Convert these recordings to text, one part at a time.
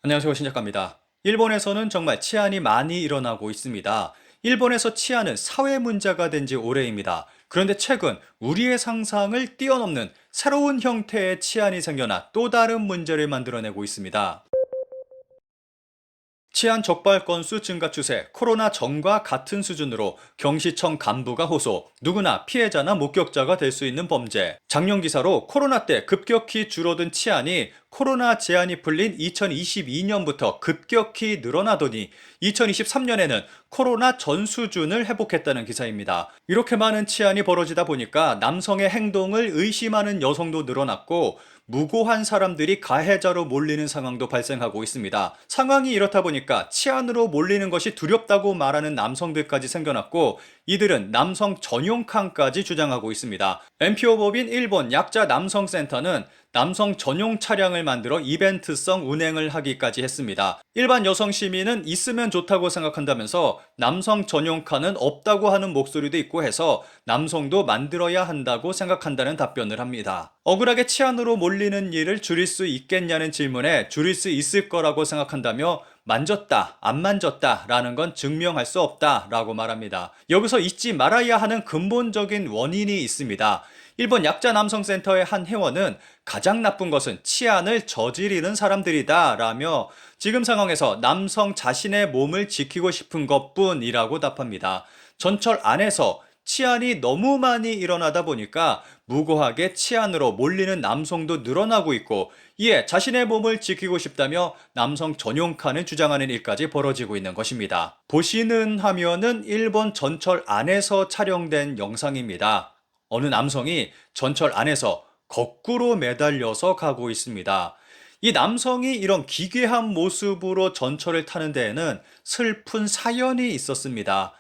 안녕하세요, 신작가입니다. 일본에서는 정말 치안이 많이 일어나고 있습니다. 일본에서 치안은 사회 문제가 된 지 오래입니다. 그런데 최근 우리의 상상을 뛰어넘는 새로운 형태의 치안이 생겨나 또 다른 문제를 만들어내고 있습니다. 치안 적발 건수 증가 추세, 코로나 전과 같은 수준으로 경시청 간부가 호소, 누구나 피해자나 목격자가 될 수 있는 범죄. 작년 기사로 코로나 때 급격히 줄어든 치안이 코로나 제한이 풀린 2022년부터 급격히 늘어나더니 2023년에는 코로나 전 수준을 회복했다는 기사입니다. 이렇게 많은 치안이 벌어지다 보니까 남성의 행동을 의심하는 여성도 늘어났고 무고한 사람들이 가해자로 몰리는 상황도 발생하고 있습니다. 상황이 이렇다 보니까 치안으로 몰리는 것이 두렵다고 말하는 남성들까지 생겨났고 이들은 남성 전용 칸까지 주장하고 있습니다. NPO 법인 일본 약자 남성센터는 남성 전용 차량을 만들어 이벤트성 운행을 하기까지 했습니다. 일반 여성 시민은 있으면 좋다고 생각한다면서 남성 전용 칸은 없다고 하는 목소리도 있고 해서 남성도 만들어야 한다고 생각한다는 답변을 합니다. 억울하게 치안으로 몰리는 일을 줄일 수 있겠냐는 질문에 줄일 수 있을 거라고 생각한다며 만졌다, 안 만졌다 라는 건 증명할 수 없다 라고 말합니다. 여기서 잊지 말아야 하는 근본적인 원인이 있습니다. 일본 약자 남성센터의 한 회원은 가장 나쁜 것은 치안을 저지르는 사람들이다 라며 지금 상황에서 남성 자신의 몸을 지키고 싶은 것뿐이라고 답합니다. 전철 안에서 치안이 너무 많이 일어나다 보니까 무고하게 치안으로 몰리는 남성도 늘어나고 있고 이에 자신의 몸을 지키고 싶다며 남성 전용 칸을 주장하는 일까지 벌어지고 있는 것입니다. 보시는 화면은 일본 전철 안에서 촬영된 영상입니다. 어느 남성이 전철 안에서 거꾸로 매달려서 가고 있습니다. 이 남성이 이런 기괴한 모습으로 전철을 타는 데에는 슬픈 사연이 있었습니다.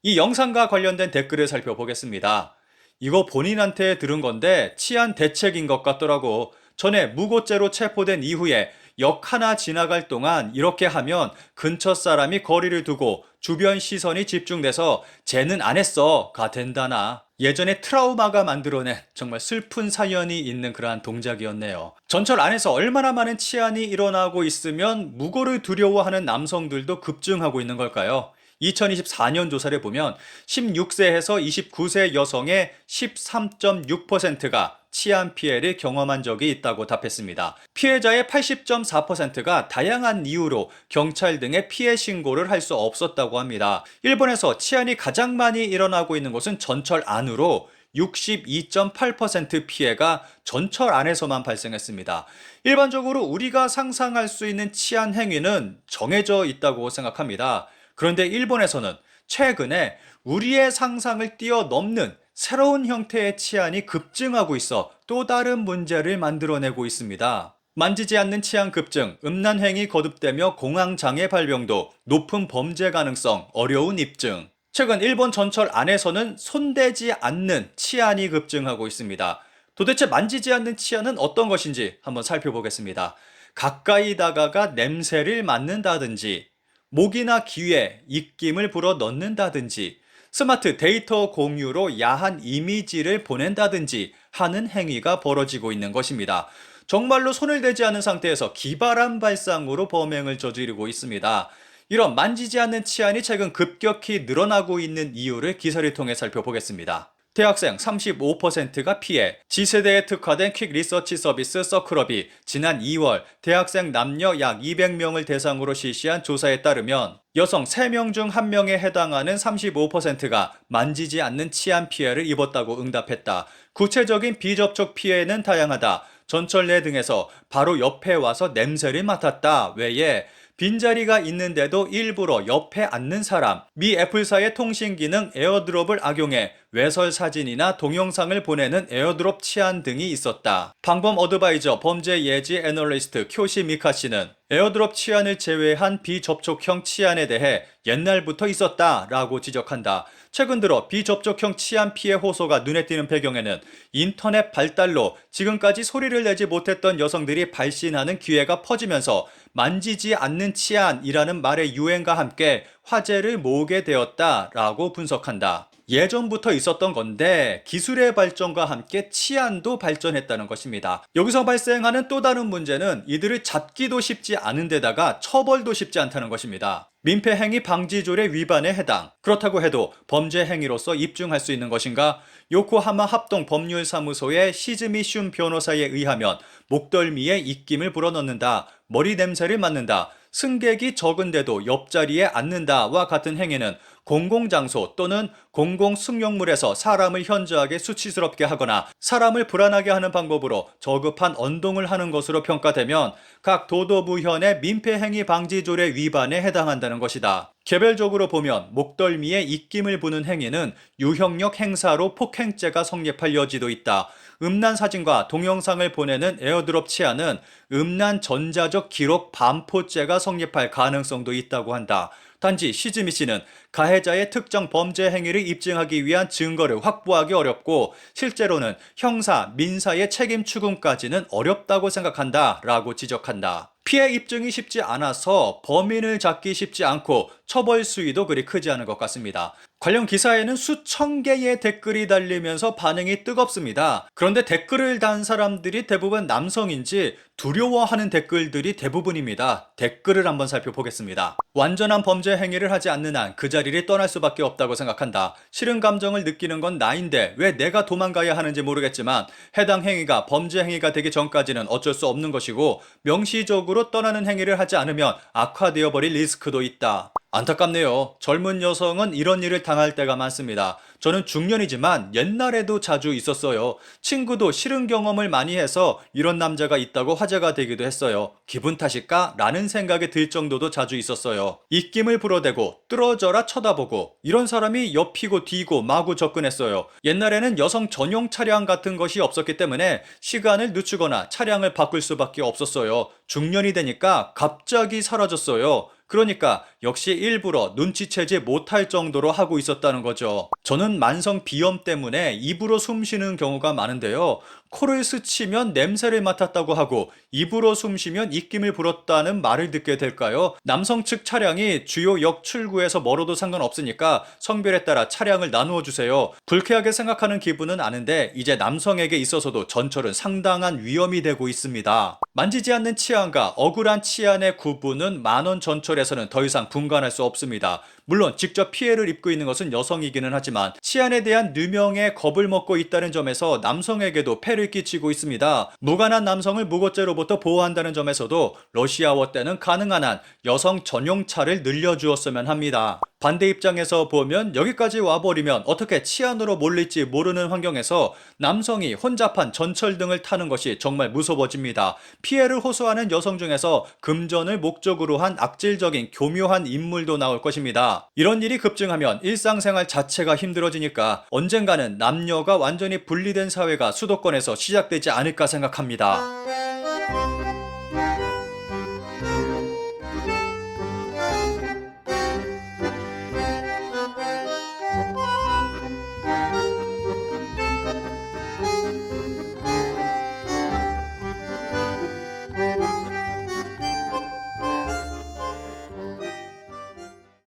이 영상과 관련된 댓글을 살펴보겠습니다. 이거 본인한테 들은 건데 치안 대책인 것 같더라고. 전에 무고죄로 체포된 이후에 역 하나 지나갈 동안 이렇게 하면 근처 사람이 거리를 두고 주변 시선이 집중돼서 쟤는 안 했어가 된다나. 예전에 트라우마가 만들어낸 정말 슬픈 사연이 있는 그러한 동작이었네요. 전철 안에서 얼마나 많은 치안이 일어나고 있으면 무고를 두려워하는 남성들도 급증하고 있는 걸까요? 2024년 조사를 보면 16세에서 29세 여성의 13.6%가 치안 피해를 경험한 적이 있다고 답했습니다. 피해자의 80.4%가 다양한 이유로 경찰 등에 피해 신고를 할 수 없었다고 합니다. 일본에서 치안이 가장 많이 일어나고 있는 곳은 전철 안으로 62.8% 피해가 전철 안에서만 발생했습니다. 일반적으로 우리가 상상할 수 있는 치안 행위는 정해져 있다고 생각합니다. 그런데 일본에서는 최근에 우리의 상상을 뛰어넘는 새로운 형태의 치안이 급증하고 있어 또 다른 문제를 만들어내고 있습니다. 만지지 않는 치안 급증, 음란 행위 거듭되며 공황장애 발병도, 높은 범죄 가능성, 어려운 입증. 최근 일본 전철 안에서는 손대지 않는 치안이 급증하고 있습니다. 도대체 만지지 않는 치안은 어떤 것인지 한번 살펴보겠습니다. 가까이 다가가 냄새를 맡는다든지, 목이나 귀에 입김을 불어 넣는다든지, 스마트 데이터 공유로 야한 이미지를 보낸다든지 하는 행위가 벌어지고 있는 것입니다. 정말로 손을 대지 않은 상태에서 기발한 발상으로 범행을 저지르고 있습니다. 이런 만지지 않는 치안이 최근 급격히 늘어나고 있는 이유를 기사를 통해 살펴보겠습니다. 대학생 35%가 피해, G세대에 특화된 퀵 리서치 서비스 서클업이 지난 2월 대학생 남녀 약 200명을 대상으로 실시한 조사에 따르면 여성 3명 중 1명에 해당하는 35%가 만지지 않는 치안 피해를 입었다고 응답했다. 구체적인 비접촉 피해는 다양하다. 전철 내 등에서 바로 옆에 와서 냄새를 맡았다 외에 빈자리가 있는데도 일부러 옆에 앉는 사람, 미 애플사의 통신 기능 에어드롭을 악용해 외설 사진이나 동영상을 보내는 에어드롭 치안 등이 있었다. 방범 어드바이저 범죄 예지 애널리스트 쿄시 미카 씨는 에어드롭 치안을 제외한 비접촉형 치안에 대해 옛날부터 있었다라고 지적한다. 최근 들어 비접촉형 치안 피해 호소가 눈에 띄는 배경에는 인터넷 발달로 지금까지 소리를 내지 못했던 여성들이 발신하는 기회가 퍼지면서 만지지 않는 치안이라는 말의 유행과 함께 화제를 모으게 되었다라고 분석한다. 예전부터 있었던 건데 기술의 발전과 함께 치안도 발전했다는 것입니다. 여기서 발생하는 또 다른 문제는 이들을 잡기도 쉽지 않은 데다가 처벌도 쉽지 않다는 것입니다. 민폐행위 방지조례 위반에 해당. 그렇다고 해도 범죄 행위로서 입증할 수 있는 것인가? 요코하마 합동법률사무소의 시즈미 슌 변호사에 의하면 목덜미에 입김을 불어넣는다, 머리 냄새를 맡는다, 승객이 적은데도 옆자리에 앉는다와 같은 행위는 공공장소 또는 공공승용물에서 사람을 현저하게 수치스럽게 하거나 사람을 불안하게 하는 방법으로 저급한 언동을 하는 것으로 평가되면 각 도도부현의 민폐행위 방지조례 위반에 해당한다는 것이다. 개별적으로 보면 목덜미에 입김을 부는 행위는 유형력 행사로 폭행죄가 성립할 여지도 있다. 음란 사진과 동영상을 보내는 에어드롭 치안은 음란 전자적 기록 반포죄가 성립할 가능성도 있다고 한다. 단지 시즈미 씨는 가해자의 특정 범죄 행위를 입증하기 위한 증거를 확보하기 어렵고 실제로는 형사, 민사의 책임 추궁까지는 어렵다고 생각한다 라고 지적한다. 피해 입증이 쉽지 않아서 범인을 잡기 쉽지 않고 처벌 수위도 그리 크지 않은 것 같습니다. 관련 기사에는 수천 개의 댓글이 달리면서 반응이 뜨겁습니다. 그런데 댓글을 단 사람들이 대부분 남성인지 두려워하는 댓글들이 대부분입니다. 댓글을 한번 살펴보겠습니다. 완전한 범죄 행위를 하지 않는 한 그 자리를 떠날 수밖에 없다고 생각한다. 싫은 감정을 느끼는 건 나인데 왜 내가 도망가야 하는지 모르겠지만 해당 행위가 범죄 행위가 되기 전까지는 어쩔 수 없는 것이고 명시적으로 떠나는 행위를 하지 않으면 악화되어 버릴 리스크도 있다. 안타깝네요. 젊은 여성은 이런 일을 당할 때가 많습니다. 저는 중년이지만 옛날에도 자주 있었어요. 친구도 싫은 경험을 많이 해서 이런 남자가 있다고 화제가 되기도 했어요. 기분 탓일까? 라는 생각이 들 정도도 자주 있었어요. 입김을 불어대고 뚫어져라 쳐다보고 이런 사람이 옆이고 뒤고 마구 접근했어요. 옛날에는 여성 전용 차량 같은 것이 없었기 때문에 시간을 늦추거나 차량을 바꿀 수밖에 없었어요. 중년이 되니까 갑자기 사라졌어요. 그러니까 역시 일부러 눈치채지 못할 정도로 하고 있었다는 거죠. 저는 만성 비염 때문에 입으로 숨 쉬는 경우가 많은데요. 코를 스치면 냄새를 맡았다고 하고 입으로 숨 쉬면 입김을 불었다는 말을 듣게 될까요? 남성 측 차량이 주요 역 출구에서 멀어도 상관없으니까 성별에 따라 차량을 나누어 주세요. 불쾌하게 생각하는 기분은 아는데 이제 남성에게 있어서도 전철은 상당한 위험이 되고 있습니다. 만지지 않는 치안과 억울한 치안의 구분은 만원 전철에서는 더 이상 분간할 수 없습니다. 물론 직접 피해를 입고 있는 것은 여성이기는 하지만 치안에 대한 누명에 겁을 먹고 있다는 점에서 남성에게도 폐를 끼치고 있습니다. 무관한 남성을 무고죄로부터 보호한다는 점에서도 러시아워 때는 가능한 한 여성 전용차를 늘려주었으면 합니다. 반대 입장에서 보면 여기까지 와버리면 어떻게 치안으로 몰릴지 모르는 환경에서 남성이 혼잡한 전철 등을 타는 것이 정말 무서워집니다. 피해를 호소하는 여성 중에서 금전을 목적으로 한 악질적인 교묘한 인물도 나올 것입니다. 이런 일이 급증하면 일상생활 자체가 힘들어지니까 언젠가는 남녀가 완전히 분리된 사회가 수도권에서 시작되지 않을까 생각합니다.